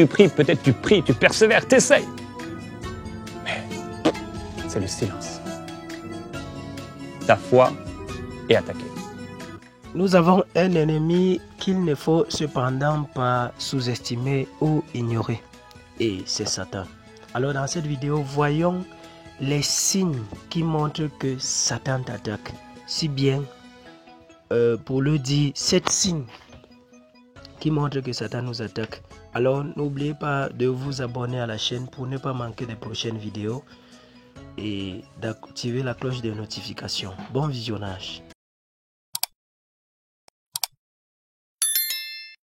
pries, peut-être tu pries, tu persévères, t'essayes. Mais c'est le silence. Ta foi est attaquée. Nous avons un ennemi qu'il ne faut cependant pas sous-estimer ou ignorer. Et c'est Satan. Alors dans cette vidéo, voyons les signes qui montrent que Satan t'attaque. Si bien, pour le dire, 7 signes qui montrent que Satan nous attaque. Alors n'oubliez pas de vous abonner à la chaîne pour ne pas manquer des prochaines vidéos et d'activer la cloche de notification. Bon visionnage.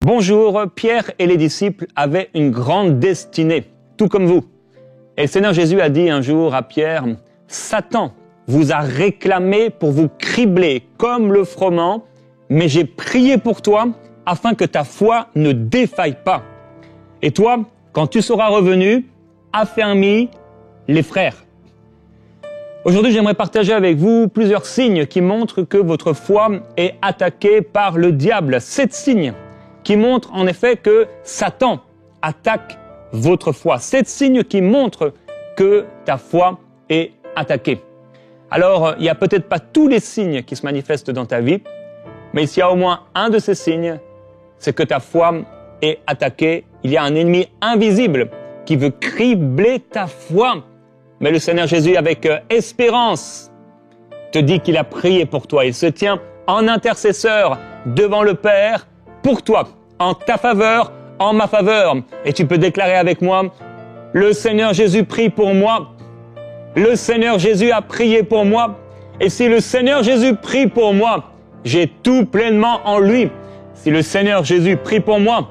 Bonjour, Pierre et les disciples avaient une grande destinée, tout comme vous. Et le Seigneur Jésus a dit un jour à Pierre, « Satan vous a réclamé pour vous cribler comme le froment, mais j'ai prié pour toi afin que ta foi ne défaille pas. Et toi, quand tu seras revenu, affermis les frères. » Aujourd'hui, j'aimerais partager avec vous plusieurs signes qui montrent que votre foi est attaquée par le diable. 7 signes qui montrent en effet que Satan attaque votre foi. 7 signes qui montrent que ta foi est attaquée. Alors, il n'y a peut-être pas tous les signes qui se manifestent dans ta vie, mais s'il y a au moins un de ces signes, c'est que ta foi est attaquée. Il y a un ennemi invisible qui veut cribler ta foi. Mais le Seigneur Jésus, avec espérance, te dit qu'il a prié pour toi. Il se tient en intercesseur devant le Père pour toi, en ta faveur, en ma faveur. Et tu peux déclarer avec moi, le Seigneur Jésus prie pour moi. Le Seigneur Jésus a prié pour moi. Et si le Seigneur Jésus prie pour moi, j'ai tout pleinement en lui. Si le Seigneur Jésus prie pour moi,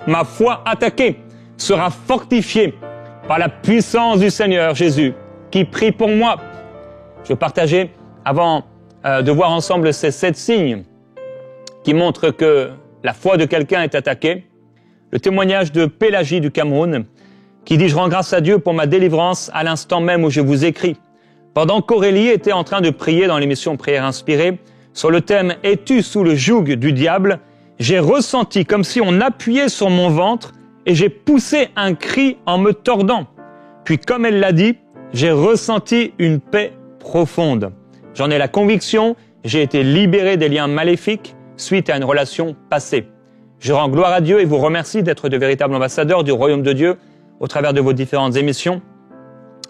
ma foi attaquée sera fortifiée par la puissance du Seigneur Jésus qui prie pour moi. Je vais partager, avant de voir ensemble ces 7 signes qui montrent que la foi de quelqu'un est attaquée, le témoignage de Pélagie du Cameroun qui dit « Je rends grâce à Dieu pour ma délivrance à l'instant même où je vous écris. Pendant qu'Aurélie était en train de prier dans l'émission Prière inspirée, sur le thème « Es-tu sous le joug du diable ?», j'ai ressenti comme si on appuyait sur mon ventre et j'ai poussé un cri en me tordant. Puis comme elle l'a dit, j'ai ressenti une paix profonde. J'en ai la conviction, j'ai été libéré des liens maléfiques suite à une relation passée. Je rends gloire à Dieu et vous remercie d'être de véritables ambassadeurs du royaume de Dieu au travers de vos différentes émissions.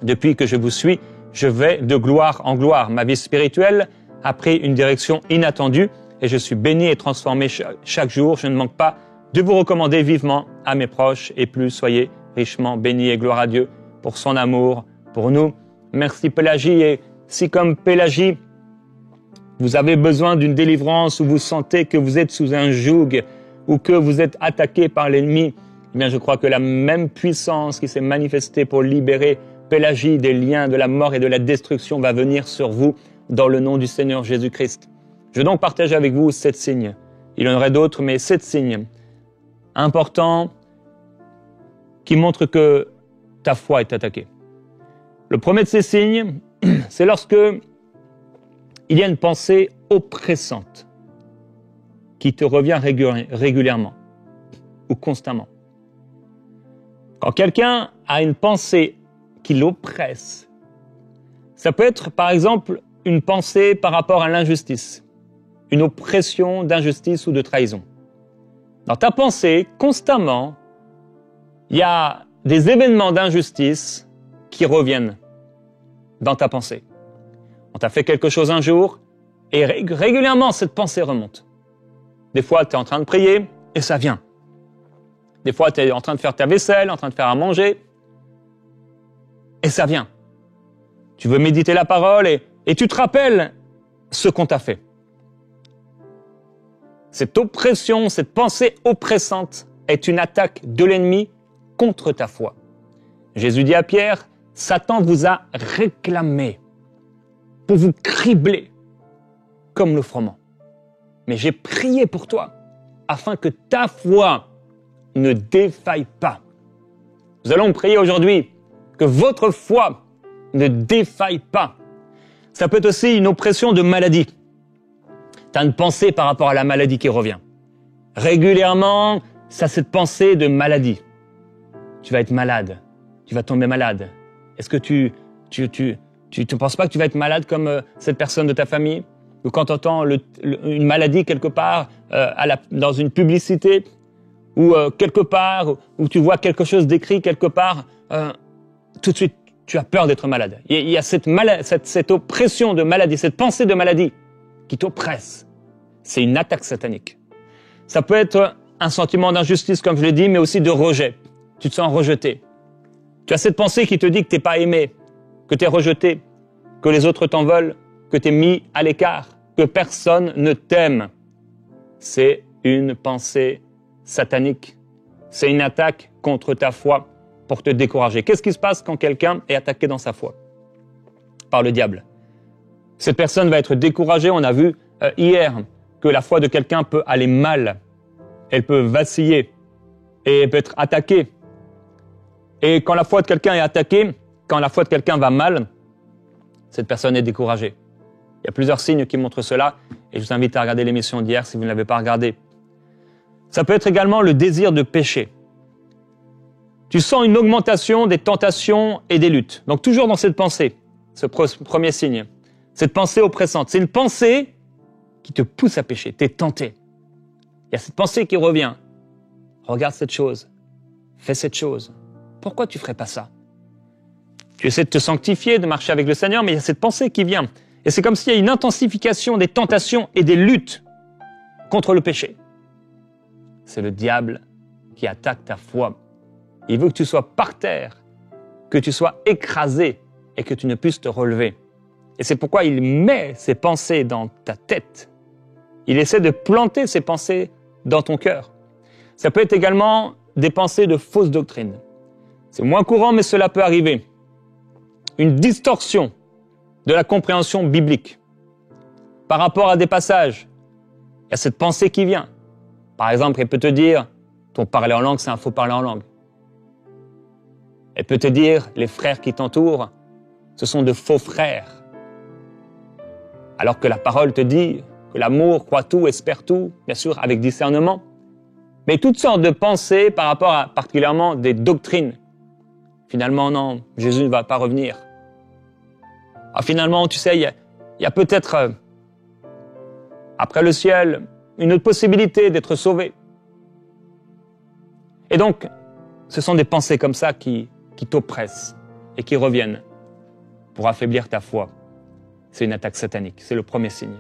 Depuis que je vous suis, je vais de gloire en gloire. Ma vie spirituelle a pris une direction inattendue et je suis béni et transformé chaque jour. Je ne manque pas de vous recommander vivement à mes proches et plus soyez richement bénis et gloire à Dieu pour son amour pour nous. Merci Pélagie. Et si comme Pélagie, vous avez besoin d'une délivrance ou vous sentez que vous êtes sous un joug ou que vous êtes attaqué par l'ennemi, eh bien je crois que la même puissance qui s'est manifestée pour libérer Pélagie des liens de la mort et de la destruction va venir sur vous dans le nom du Seigneur Jésus-Christ. Je vais donc partager avec vous 7 signes. Il y en aurait d'autres, mais 7 signes importants qui montrent que ta foi est attaquée. Le premier de ces signes, c'est lorsque il y a une pensée oppressante qui te revient régulièrement ou constamment. Quand quelqu'un a une pensée qui l'oppresse, ça peut être par exemple une pensée par rapport à l'injustice, une oppression d'injustice ou de trahison. Dans ta pensée, constamment, il y a des événements d'injustice qui reviennent dans ta pensée. On t'a fait quelque chose un jour et régulièrement cette pensée remonte. Des fois, tu es en train de prier et ça vient. Des fois, tu es en train de faire ta vaisselle, en train de faire à manger et ça vient. Tu veux méditer la parole et tu te rappelles ce qu'on t'a fait. Cette oppression, cette pensée oppressante est une attaque de l'ennemi contre ta foi. Jésus dit à Pierre, « Satan vous a réclamé pour vous cribler comme le froment. Mais j'ai prié pour toi afin que ta foi ne défaille pas. » Nous allons prier aujourd'hui que votre foi ne défaille pas. Ça peut être aussi une oppression de maladie. Tu as une pensée par rapport à la maladie qui revient. Régulièrement, ça cette pensée de maladie. tu vas être malade, tu vas tomber malade. Est-ce que tu ne penses pas que tu vas être malade comme cette personne de ta famille? Ou quand tu entends une maladie quelque part, dans une publicité, ou quelque part, où tu vois quelque chose d'écrit quelque part, tout de suite, tu as peur d'être malade. Il y a cette oppression de maladie, cette pensée de maladie qui t'oppresse. C'est une attaque satanique. Ça peut être un sentiment d'injustice, comme je l'ai dit, mais aussi de rejet. Tu te sens rejeté. Tu as cette pensée qui te dit que tu n'es pas aimé, que tu es rejeté, que les autres t'en veulent, que tu es mis à l'écart, que personne ne t'aime. C'est une pensée satanique. C'est une attaque contre ta foi pour te décourager. Qu'est-ce qui se passe quand quelqu'un est attaqué dans sa foi? Par le diable. Cette personne va être découragée. On a vu hier que la foi de quelqu'un peut aller mal. Elle peut vaciller et elle peut être attaquée. Et quand la foi de quelqu'un est attaquée, quand la foi de quelqu'un va mal, cette personne est découragée. Il y a plusieurs signes qui montrent cela et je vous invite à regarder l'émission d'hier si vous ne l'avez pas regardée. Ça peut être également le désir de pécher. Tu sens une augmentation des tentations et des luttes. Donc toujours dans cette pensée, ce premier signe, cette pensée oppressante. C'est une pensée qui te pousse à pécher, tu es tenté. Il y a cette pensée qui revient. Regarde cette chose, fais cette chose. Pourquoi tu ne ferais pas ça? Tu essaies de te sanctifier, de marcher avec le Seigneur, mais il y a cette pensée qui vient. Et c'est comme s'il y a une intensification des tentations et des luttes contre le péché. C'est le diable qui attaque ta foi. Il veut que tu sois par terre, que tu sois écrasé et que tu ne puisses te relever. Et c'est pourquoi il met ces pensées dans ta tête. Il essaie de planter ces pensées dans ton cœur. Ça peut être également des pensées de fausses doctrines. C'est moins courant, mais cela peut arriver. Une distorsion de la compréhension biblique par rapport à des passages. Il y a cette pensée qui vient. Par exemple, elle peut te dire, ton parler en langue, c'est un faux parler en langue. Elle peut te dire, les frères qui t'entourent, ce sont de faux frères. Alors que la parole te dit que l'amour croit tout, espère tout, bien sûr avec discernement. Mais toutes sortes de pensées par rapport à particulièrement des doctrines. Finalement, non, Jésus ne va pas revenir. Alors finalement, tu sais, il y a peut-être, après le ciel, une autre possibilité d'être sauvé. Et donc, ce sont des pensées comme ça qui t'oppressent et qui reviennent pour affaiblir ta foi. C'est une attaque satanique, c'est le premier signe.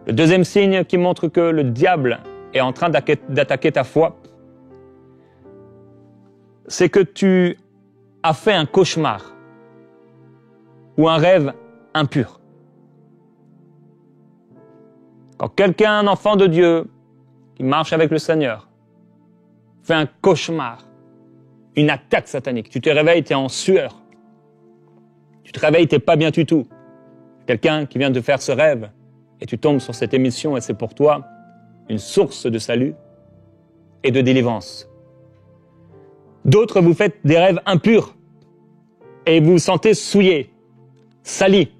Le deuxième signe qui montre que le diable est en train d'attaquer ta foi, c'est que tu as fait un cauchemar ou un rêve impur. Quand quelqu'un, un enfant de Dieu, qui marche avec le Seigneur, fait un cauchemar, une attaque satanique, tu te réveilles, tu es en sueur. Tu te réveilles, tu n'es pas bien du tout. Quelqu'un qui vient de faire ce rêve, et tu tombes sur cette émission, et c'est pour toi une source de salut et de délivrance. D'autres, vous faites des rêves impurs, et vous vous sentez souillé, sali,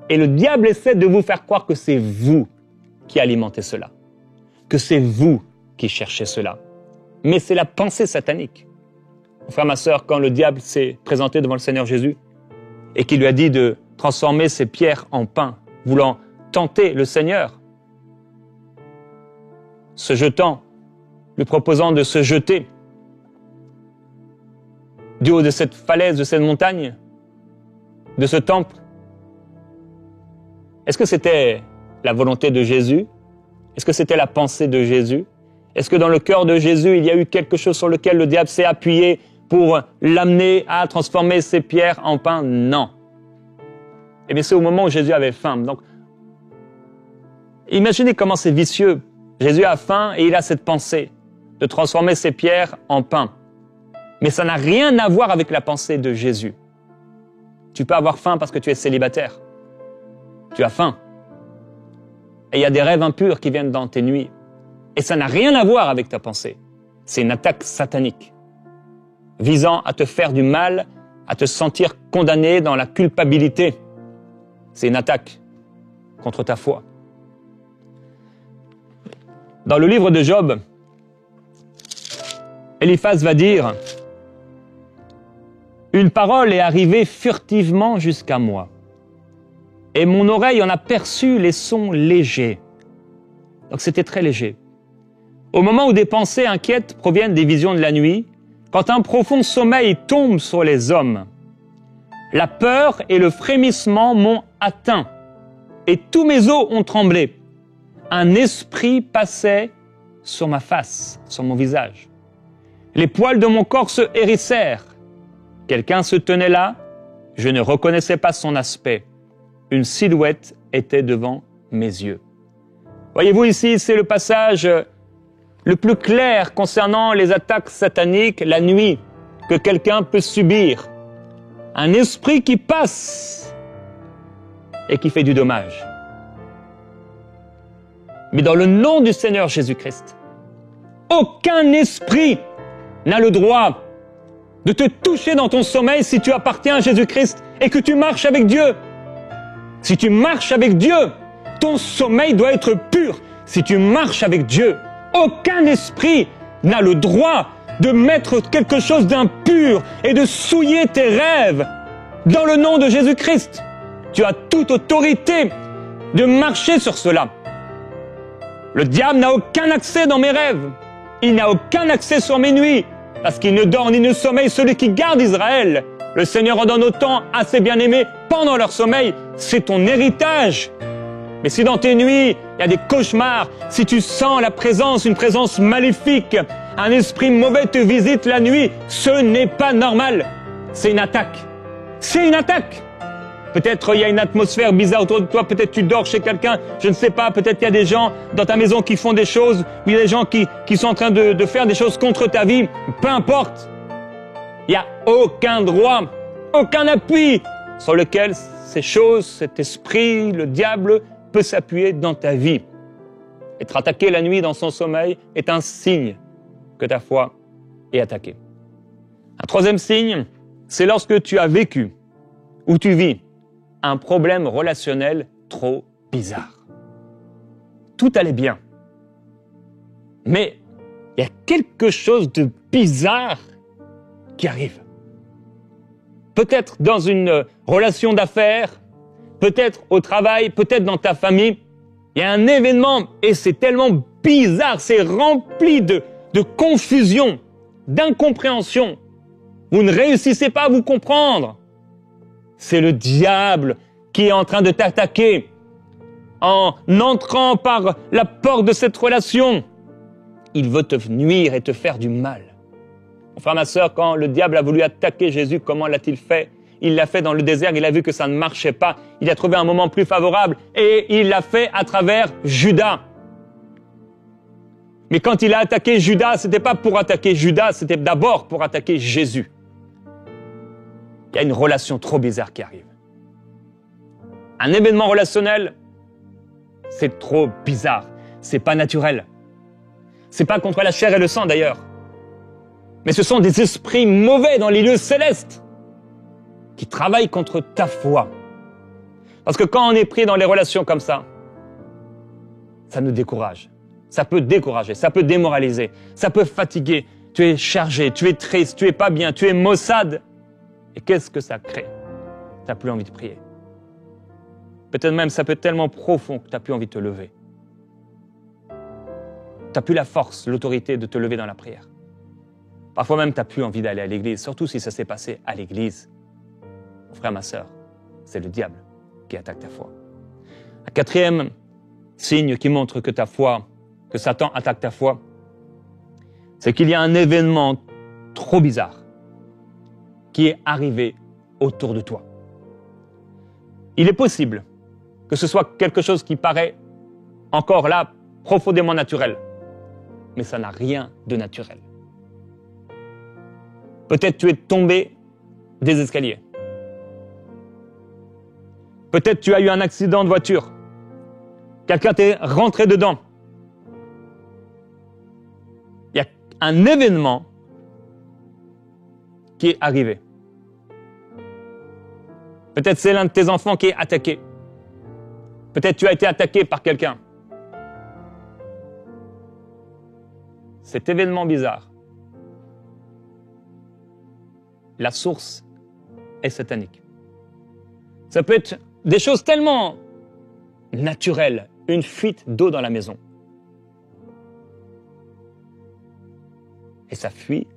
et le diable essaie de vous faire croire que c'est vous qui alimentez cela, que c'est vous qui cherchez cela. Mais c'est la pensée satanique. Mon frère, ma sœur, quand le diable s'est présenté devant le Seigneur Jésus et qu'il lui a dit de transformer ses pierres en pain, voulant tenter le Seigneur, se jetant, lui proposant de se jeter du haut de cette falaise, de cette montagne, de ce temple, est-ce que c'était la volonté de Jésus? Est-ce que c'était la pensée de Jésus? Est-ce que dans le cœur de Jésus, il y a eu quelque chose sur lequel le diable s'est appuyé pour l'amener à transformer ses pierres en pain? Non. Eh bien, c'est au moment où Jésus avait faim. Donc, imaginez comment c'est vicieux. Jésus a faim et il a cette pensée de transformer ses pierres en pain. Mais ça n'a rien à voir avec la pensée de Jésus. Tu peux avoir faim parce que tu es célibataire. Tu as faim. Et il y a des rêves impurs qui viennent dans tes nuits. Et ça n'a rien à voir avec ta pensée. C'est une attaque satanique, visant à te faire du mal, à te sentir condamné dans la culpabilité. C'est une attaque contre ta foi. Dans le livre de Job, Eliphaz va dire une parole est arrivée furtivement jusqu'à moi, et mon oreille en a perçu les sons légers. Donc c'était très léger. Au moment où des pensées inquiètes proviennent des visions de la nuit, quand un profond sommeil tombe sur les hommes, la peur et le frémissement m'ont atteint, et tous mes os ont tremblé. Un esprit passait sur ma face, sur mon visage. Les poils de mon corps se hérissèrent. Quelqu'un se tenait là, je ne reconnaissais pas son aspect. Une silhouette était devant mes yeux. Voyez-vous ici, c'est le passage le plus clair concernant les attaques sataniques la nuit que quelqu'un peut subir. Un esprit qui passe et qui fait du dommage. Mais dans le nom du Seigneur Jésus-Christ, aucun esprit n'a le droit de te toucher dans ton sommeil si tu appartiens à Jésus-Christ et que tu marches avec Dieu. Si tu marches avec Dieu, ton sommeil doit être pur. Si tu marches avec Dieu, aucun esprit n'a le droit de mettre quelque chose d'impur et de souiller tes rêves. Dans le nom de Jésus-Christ, tu as toute autorité de marcher sur cela. Le diable n'a aucun accès dans mes rêves. Il n'a aucun accès sur mes nuits, parce qu'il ne dort ni ne sommeille celui qui garde Israël. Le Seigneur en donne autant à ses bien-aimés pendant leur sommeil. C'est ton héritage. Mais si dans tes nuits, il y a des cauchemars, si tu sens la présence, une présence maléfique, un esprit mauvais te visite la nuit, ce n'est pas normal. C'est une attaque. C'est une attaque. Peut-être il y a une atmosphère bizarre autour de toi, peut-être tu dors chez quelqu'un, je ne sais pas, peut-être il y a des gens dans ta maison qui font des choses, ou il y a des gens qui sont en train de faire des choses contre ta vie, peu importe. Il n'y a aucun droit, aucun appui sur lequel ces choses, cet esprit, le diable peut s'appuyer dans ta vie. Être attaqué la nuit dans son sommeil est un signe que ta foi est attaquée. Un troisième signe, c'est lorsque tu as vécu ou tu vis un problème relationnel trop bizarre. Tout allait bien. Mais il y a quelque chose de bizarre qui arrive. Peut-être dans une relation d'affaires, peut-être au travail, peut-être dans ta famille. Il y a un événement et c'est tellement bizarre, c'est rempli de confusion, d'incompréhension. Vous ne réussissez pas à vous comprendre. C'est le diable qui est en train de t'attaquer en entrant par la porte de cette relation. Il veut te nuire et te faire du mal. Mon frère, ma sœur, quand le diable a voulu attaquer Jésus, comment l'a-t-il fait? Il l'a fait dans le désert, il a vu que ça ne marchait pas. Il a trouvé un moment plus favorable et il l'a fait à travers Judas. Mais quand il a attaqué Judas, c'était pas pour attaquer Judas, c'était d'abord pour attaquer Jésus. Il y a une relation trop bizarre qui arrive. Un événement relationnel, c'est trop bizarre. C'est pas naturel. C'est pas contre la chair et le sang d'ailleurs. Mais ce sont des esprits mauvais dans les lieux célestes qui travaillent contre ta foi. Parce que quand on est pris dans les relations comme ça nous décourage. Ça peut décourager, ça peut démoraliser, ça peut fatiguer. Tu es chargé, tu es triste, tu es pas bien, tu es maussade. Et qu'est-ce que ça crée? Tu n'as plus envie de prier. Peut-être même ça peut être tellement profond que tu n'as plus envie de te lever. Tu n'as plus la force, l'autorité de te lever dans la prière. Parfois même, tu n'as plus envie d'aller à l'église, surtout si ça s'est passé à l'église. Mon frère, ma sœur, c'est le diable qui attaque ta foi. Un quatrième signe qui montre que ta foi, que Satan attaque ta foi, c'est qu'il y a un événement trop bizarre qui est arrivé autour de toi. Il est possible que ce soit quelque chose qui paraît encore là profondément naturel, mais ça n'a rien de naturel. Peut-être tu es tombé des escaliers. Peut-être tu as eu un accident de voiture. Quelqu'un t'est rentré dedans. Il y a un événement qui est arrivé. Peut-être c'est l'un de tes enfants qui est attaqué. Peut-être tu as été attaqué par quelqu'un. Cet événement bizarre, la source est satanique. Ça peut être des choses tellement naturelles, une fuite d'eau dans la maison. Et ça fuit,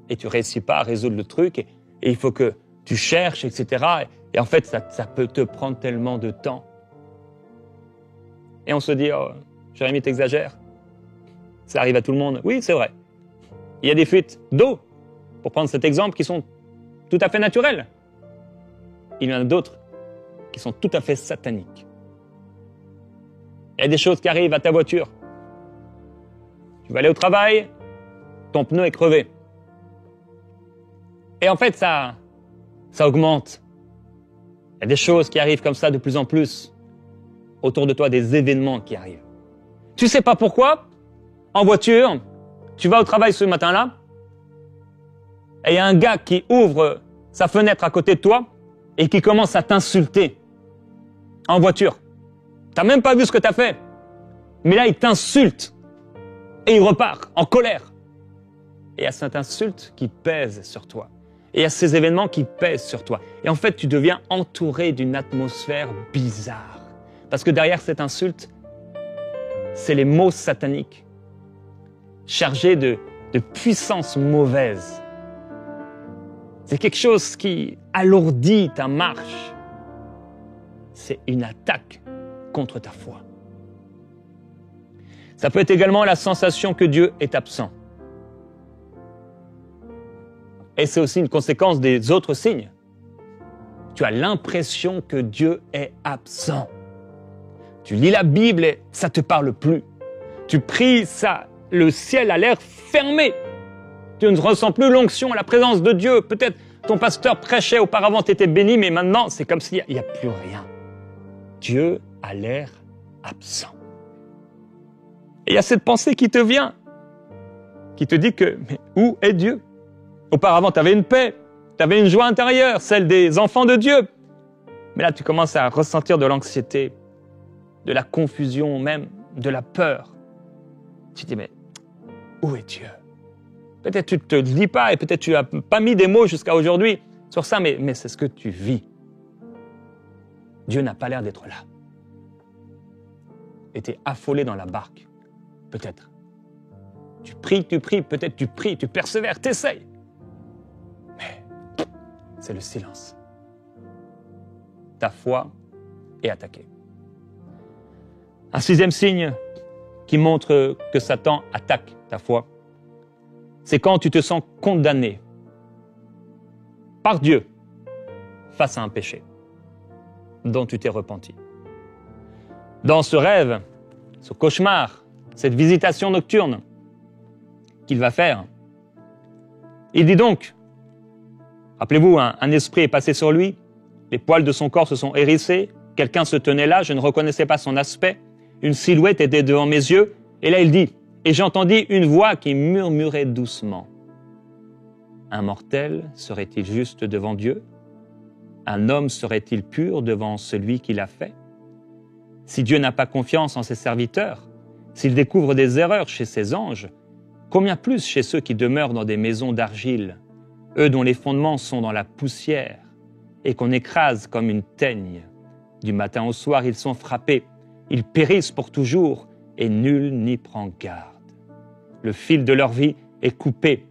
et tu ne réussis pas à résoudre le truc, et il faut que tu cherches, etc. Et en fait, ça peut te prendre tellement de temps. Et on se dit, oh, Jérémie, t'exagères. Ça arrive à tout le monde. Oui, c'est vrai. Il y a des fuites d'eau, pour prendre cet exemple, qui sont tout à fait naturelles. Il y en a d'autres qui sont tout à fait sataniques. Il y a des choses qui arrivent à ta voiture. Tu vas aller au travail, ton pneu est crevé. Et en fait, ça augmente. Il y a des choses qui arrivent comme ça de plus en plus autour de toi, des événements qui arrivent. Tu sais pas pourquoi, en voiture, tu vas au travail ce matin-là, et il y a un gars qui ouvre sa fenêtre à côté de toi et qui commence à t'insulter en voiture. T'as même pas vu ce que t'as fait. Mais là, il t'insulte et il repart en colère. Et il y a cette insulte qui pèse sur toi. Et il y a ces événements qui pèsent sur toi. Et en fait, tu deviens entouré d'une atmosphère bizarre. Parce que derrière cette insulte, c'est les mots sataniques, chargés de puissance mauvaise. C'est quelque chose qui alourdit ta marche. C'est une attaque contre ta foi. Ça peut être également la sensation que Dieu est absent. Et c'est aussi une conséquence des autres signes. Tu as l'impression que Dieu est absent. Tu lis la Bible et ça ne te parle plus. Tu pries, le ciel a l'air fermé. Tu ne ressens plus l'onction, la présence de Dieu. Peut-être ton pasteur prêchait auparavant, tu étais béni, mais maintenant, c'est comme s'il n'y a plus rien. Dieu a l'air absent. Et il y a cette pensée qui te vient, qui te dit que, mais où est Dieu? Auparavant, tu avais une paix, tu avais une joie intérieure, celle des enfants de Dieu. Mais là, tu commences à ressentir de l'anxiété, de la confusion même, de la peur. Tu te dis, mais où est Dieu? Peut-être tu ne te le dis pas et peut-être tu n'as pas mis des mots jusqu'à aujourd'hui sur ça, mais c'est ce que tu vis. Dieu n'a pas l'air d'être là. Et tu es affolé dans la barque. Peut-être. Tu pries, peut-être tu pries, tu persévères, tu essayes. Mais c'est le silence. Ta foi est attaquée. Un sixième signe qui montre que Satan attaque ta foi, c'est quand tu te sens condamné par Dieu face à un péché dont tu t'es repenti. Dans ce rêve, ce cauchemar, cette visitation nocturne qu'il va faire, il dit donc, rappelez-vous, un esprit est passé sur lui, les poils de son corps se sont hérissés, quelqu'un se tenait là, je ne reconnaissais pas son aspect, une silhouette était devant mes yeux, et là il dit, et j'entendis une voix qui murmurait doucement. Un mortel serait-il juste devant Dieu? Un homme serait-il pur devant celui qui l'a fait? Si Dieu n'a pas confiance en ses serviteurs, s'il découvre des erreurs chez ses anges, combien plus chez ceux qui demeurent dans des maisons d'argile, eux dont les fondements sont dans la poussière et qu'on écrase comme une teigne. Du matin au soir, ils sont frappés, ils périssent pour toujours et nul n'y prend garde. Le fil de leur vie est coupé,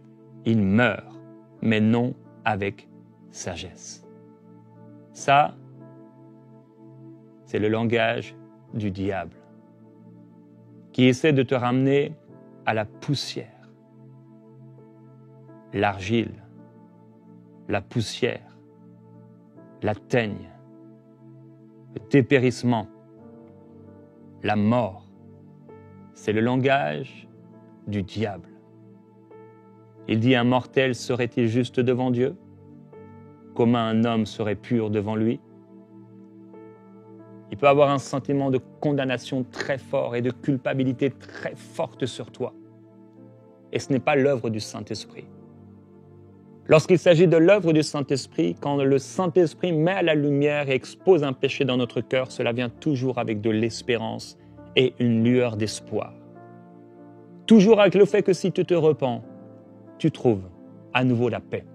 ils meurent, mais non avec sagesse. Ça, c'est le langage du diable qui essaie de te ramener à la poussière, l'argile, la poussière, la teigne, le dépérissement, la mort. C'est le langage du diable. Il dit, un mortel serait-il juste devant Dieu? Comment un homme serait pur devant lui? Il peut avoir un sentiment de condamnation très fort et de culpabilité très forte sur toi. Et ce n'est pas l'œuvre du Saint-Esprit. Lorsqu'il s'agit de l'œuvre du Saint-Esprit, quand le Saint-Esprit met à la lumière et expose un péché dans notre cœur, cela vient toujours avec de l'espérance et une lueur d'espoir. Toujours avec le fait que si tu te repens, tu trouves à nouveau la paix.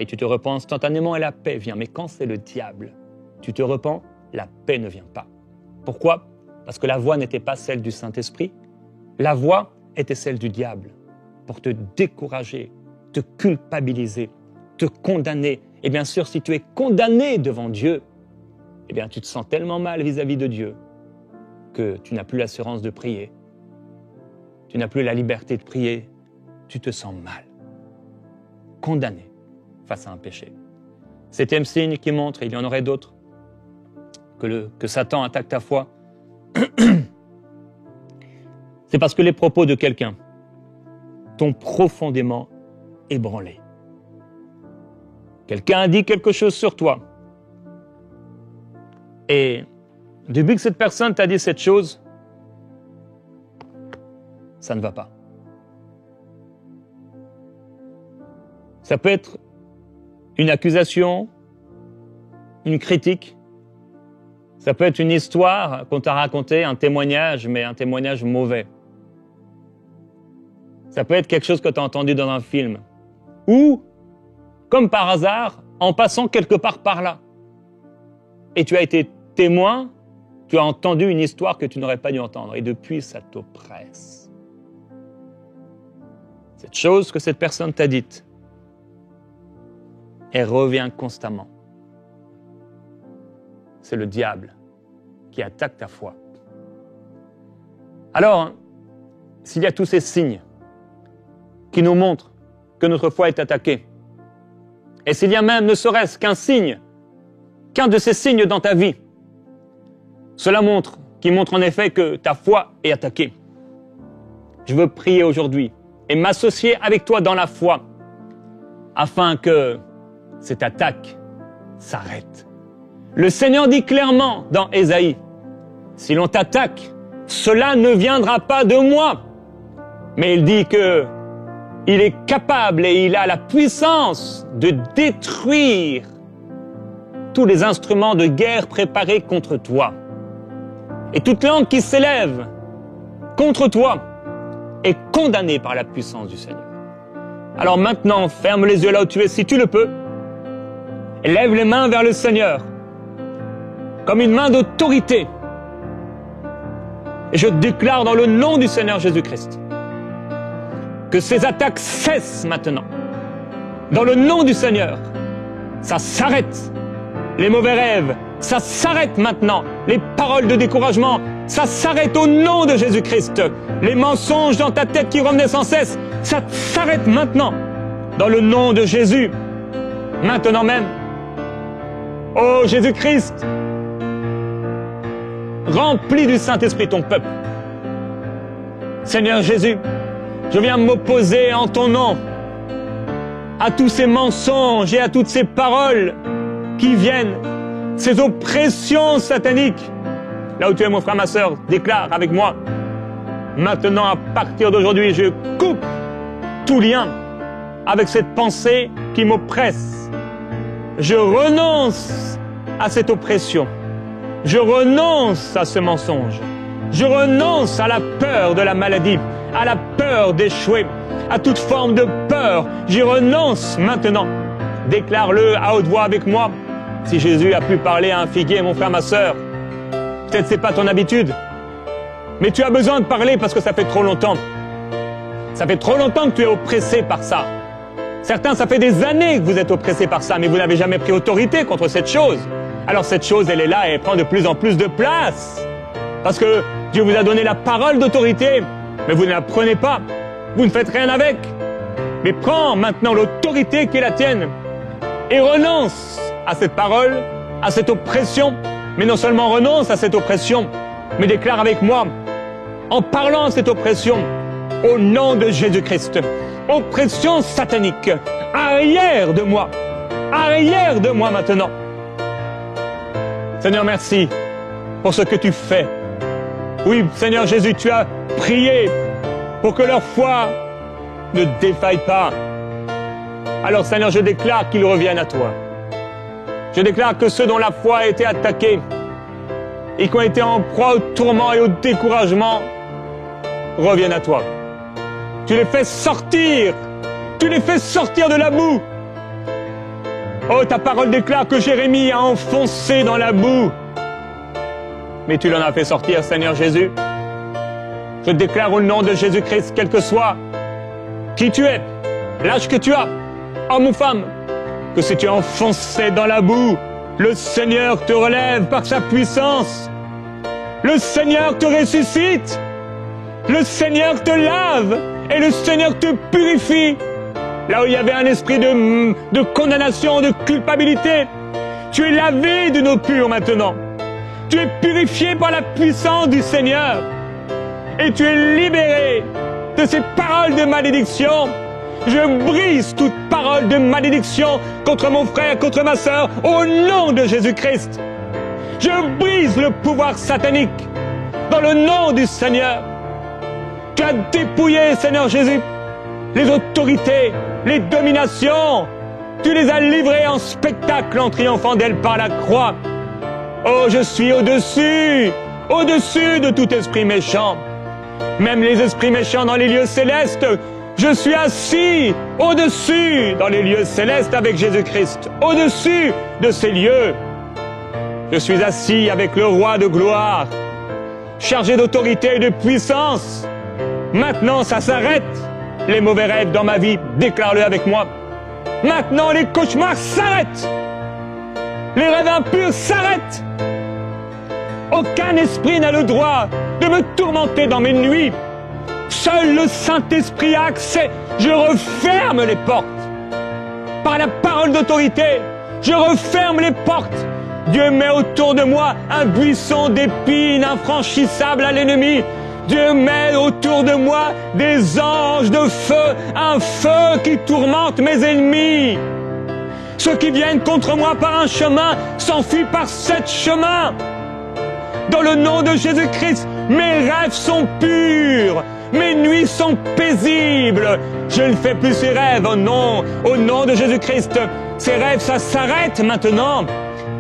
et tu te repens instantanément et la paix vient. Mais quand c'est le diable, tu te repens, la paix ne vient pas. Pourquoi? Parce que la voix n'était pas celle du Saint-Esprit, la voix était celle du diable, pour te décourager, te culpabiliser, te condamner. Et bien sûr, si tu es condamné devant Dieu, eh bien tu te sens tellement mal vis-à-vis de Dieu que tu n'as plus l'assurance de prier. Tu n'as plus la liberté de prier. Tu te sens mal, condamné face à un péché. Septième signe qui montre, et il y en aurait d'autres, que Satan attaque ta foi, c'est parce que les propos de quelqu'un t'ont profondément ébranlé. Quelqu'un a dit quelque chose sur toi. Et depuis que cette personne t'a dit cette chose, ça ne va pas. Ça peut être une accusation, une critique. Ça peut être une histoire qu'on t'a racontée, un témoignage, mais un témoignage mauvais. Ça peut être quelque chose que tu as entendu dans un film. Ou, comme par hasard, en passant quelque part par là. Et tu as été témoin, tu as entendu une histoire que tu n'aurais pas dû entendre. Et depuis, ça t'oppresse. Cette chose que cette personne t'a dite, elle revient constamment. C'est le diable qui attaque ta foi. Alors, s'il y a tous ces signes qui nous montrent que notre foi est attaquée, et s'il y a même ne serait-ce qu'un signe, qu'un de ces signes dans ta vie, cela montre en effet que ta foi est attaquée. Je veux prier aujourd'hui et m'associer avec toi dans la foi afin que cette attaque s'arrête. Le Seigneur dit clairement dans Ésaïe, « Si l'on t'attaque, cela ne viendra pas de moi. » Mais il dit que il est capable et il a la puissance de détruire tous les instruments de guerre préparés contre toi. Et toute langue qui s'élève contre toi est condamnée par la puissance du Seigneur. Alors maintenant, ferme les yeux là où tu es, si tu le peux, et lève les mains vers le Seigneur, comme une main d'autorité. Et je déclare dans le nom du Seigneur Jésus-Christ que ces attaques cessent maintenant. Dans le nom du Seigneur, ça s'arrête. Les mauvais rêves, ça s'arrête maintenant. Les paroles de découragement, ça s'arrête au nom de Jésus-Christ. Les mensonges dans ta tête qui revenaient sans cesse, ça s'arrête maintenant. Dans le nom de Jésus, maintenant même. Oh Jésus-Christ, remplis du Saint-Esprit ton peuple. Seigneur Jésus, je viens m'opposer en ton nom à tous ces mensonges et à toutes ces paroles qui viennent, ces oppressions sataniques. Là où tu es mon frère, ma sœur, déclare avec moi. Maintenant, à partir d'aujourd'hui, je coupe tout lien avec cette pensée qui m'oppresse. Je renonce à cette oppression. Je renonce à ce mensonge. Je renonce à la peur de la maladie, à la peur d'échouer, à toute forme de peur. J'y renonce maintenant. Déclare-le à haute voix avec moi. Si Jésus a pu parler à un figuier, mon frère, ma sœur, peut-être c'est pas ton habitude, mais tu as besoin de parler parce que ça fait trop longtemps. Ça fait trop longtemps que tu es oppressé par ça. Certains, ça fait des années que vous êtes oppressés par ça, mais vous n'avez jamais pris autorité contre cette chose. Alors cette chose, elle est là et elle prend de plus en plus de place. Parce que Dieu vous a donné la parole d'autorité, mais vous ne la prenez pas. Vous ne faites rien avec. Mais prends maintenant l'autorité qui est la tienne et renonce à cette parole, à cette oppression. Mais non seulement renonce à cette oppression, mais déclare avec moi, en parlant à cette oppression, au nom de Jésus-Christ, oppression satanique, arrière de moi maintenant. Seigneur, merci pour ce que tu fais. Oui, Seigneur Jésus, tu as prié pour que leur foi ne défaille pas. Alors, Seigneur, je déclare qu'ils reviennent à toi. Je déclare que ceux dont la foi a été attaquée et qui ont été en proie au tourment et au découragement reviennent à toi. Tu les fais sortir. Tu les fais sortir de la boue. Oh, ta parole déclare que Jérémie a enfoncé dans la boue. Mais tu l'en as fait sortir, Seigneur Jésus. Je déclare au nom de Jésus-Christ, quel que soit qui tu es, l'âge que tu as, homme ou femme, que si tu es enfoncé dans la boue, le Seigneur te relève par sa puissance. Le Seigneur te ressuscite. Le Seigneur te lave et le Seigneur te purifie. Là où il y avait un esprit de condamnation, de culpabilité, tu es lavé d'une eau pure maintenant. Tu es purifié par la puissance du Seigneur. Et tu es libéré de ces paroles de malédiction. Je brise toute parole de malédiction contre mon frère, contre ma sœur, au nom de Jésus-Christ. Je brise le pouvoir satanique dans le nom du Seigneur. Tu as dépouillé, Seigneur Jésus, les autorités, les dominations. Tu les as livrées en spectacle en triomphant d'elles par la croix. Oh, je suis au-dessus de tout esprit méchant. Même les esprits méchants dans les lieux célestes, je suis assis au-dessus dans les lieux célestes avec Jésus-Christ, au-dessus de ces lieux. Je suis assis avec le roi de gloire, chargé d'autorité et de puissance. Maintenant, ça s'arrête. Les mauvais rêves dans ma vie, déclare-le avec moi. Maintenant, les cauchemars s'arrêtent. Les rêves impurs s'arrêtent. Aucun esprit n'a le droit de me tourmenter dans mes nuits. Seul le Saint-Esprit a accès. Je referme les portes. Par la parole d'autorité, je referme les portes. Dieu met autour de moi un buisson d'épines infranchissable à l'ennemi. Dieu met autour de moi des anges de feu, un feu qui tourmente mes ennemis. Ceux qui viennent contre moi par un chemin s'enfuient par 7 chemins. Dans le nom de Jésus-Christ, mes rêves sont purs, mes nuits sont paisibles. Je ne fais plus ces rêves au nom de Jésus-Christ. Ces rêves, ça s'arrête maintenant.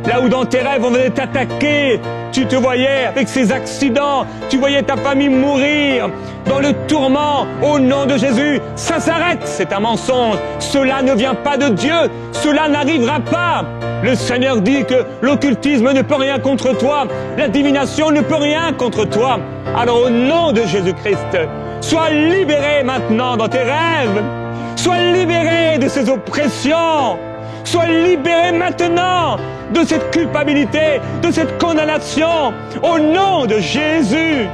Là où dans tes rêves on venait t'attaquer, tu te voyais avec ces accidents, tu voyais ta famille mourir dans le tourment, au nom de Jésus, ça s'arrête, c'est un mensonge. Cela ne vient pas de Dieu, cela n'arrivera pas. Le Seigneur dit que l'occultisme ne peut rien contre toi, la divination ne peut rien contre toi. Alors au nom de Jésus-Christ, sois libéré maintenant dans tes rêves, sois libéré de ces oppressions. Sois libéré maintenant de cette culpabilité, de cette condamnation, au nom de Jésus.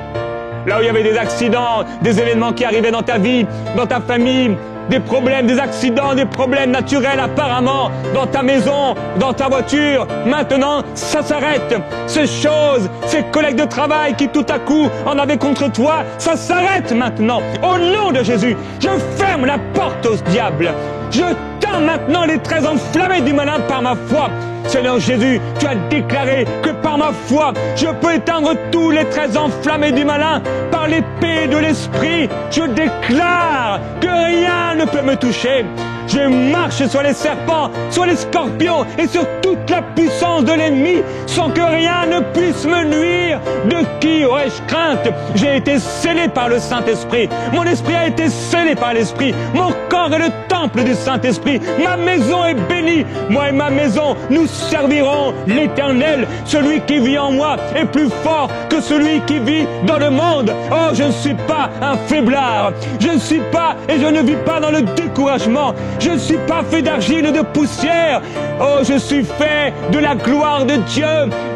Là où il y avait des accidents, des événements qui arrivaient dans ta vie, dans ta famille, des problèmes, des accidents, des problèmes naturels apparemment, dans ta maison, dans ta voiture, maintenant ça s'arrête. Ces choses, ces collègues de travail qui tout à coup en avaient contre toi, ça s'arrête maintenant. Au nom de Jésus, je ferme la porte au diable. Je tends maintenant les traits enflammés du malin par ma foi. Seigneur Jésus, tu as déclaré que par ma foi, je peux éteindre tous les traits enflammés du malin par l'épée de l'Esprit. Je déclare que rien ne peut me toucher. Je marche sur les serpents, sur les scorpions et sur toute la puissance de l'ennemi sans que rien ne puisse me nuire. De qui aurais-je crainte? J'ai été scellé par le Saint-Esprit. Mon esprit a été scellé par l'Esprit. Mon corps est le temple du Saint-Esprit. Ma maison est bénie. Moi et ma maison, nous servirons l'Éternel. Celui qui vit en moi est plus fort que celui qui vit dans le monde. Oh, je ne suis pas un faiblard. Je ne suis pas et je ne vis pas dans le découragement. Je ne suis pas fait d'argile et de poussière. Oh, je suis fait de la gloire de Dieu.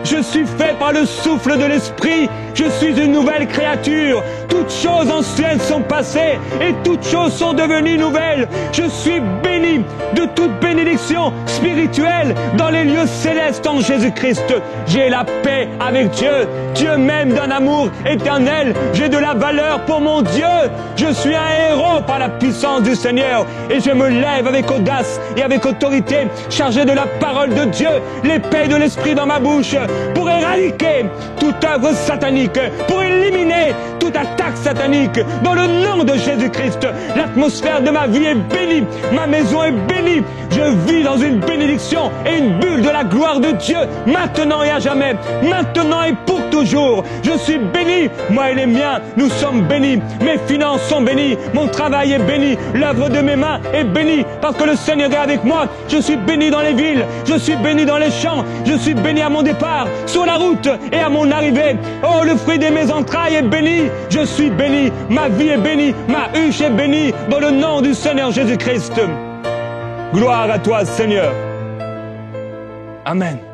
Je suis fait par le souffle de l'Esprit. Je suis une nouvelle créature. Toutes choses anciennes sont passées et toutes choses sont devenues nouvelles. Je suis béni de toute bénédiction spirituelle dans les lieux célestes en Jésus-Christ. J'ai la paix avec Dieu. Dieu m'aime d'un amour éternel. J'ai de la valeur pour mon Dieu. Je suis un héros par la puissance du Seigneur et je me lève avec audace et avec autorité, chargé de la parole de Dieu, l'épée de l'Esprit dans ma bouche, pour éradiquer toute œuvre satanique, pour éliminer toute attaque satanique. Dans le nom de Jésus-Christ, l'atmosphère de ma vie est bénie, ma maison est bénie, Je vis dans une bénédiction et une bulle de la gloire de Dieu, maintenant et à jamais, maintenant et pour toujours. Je suis béni, moi et les miens, nous sommes bénis. Mes finances sont bénies, mon travail est béni, l'œuvre de mes mains est bénie, parce que le Seigneur est avec moi. Je suis béni dans les villes, je suis béni dans les champs, je suis béni à mon départ, sur la route et à mon arrivée. Oh, le fruit de mes entrailles est béni, je suis béni, ma vie est bénie, ma huche est bénie, dans le nom du Seigneur Jésus-Christ. Gloire à toi, Seigneur. Amen.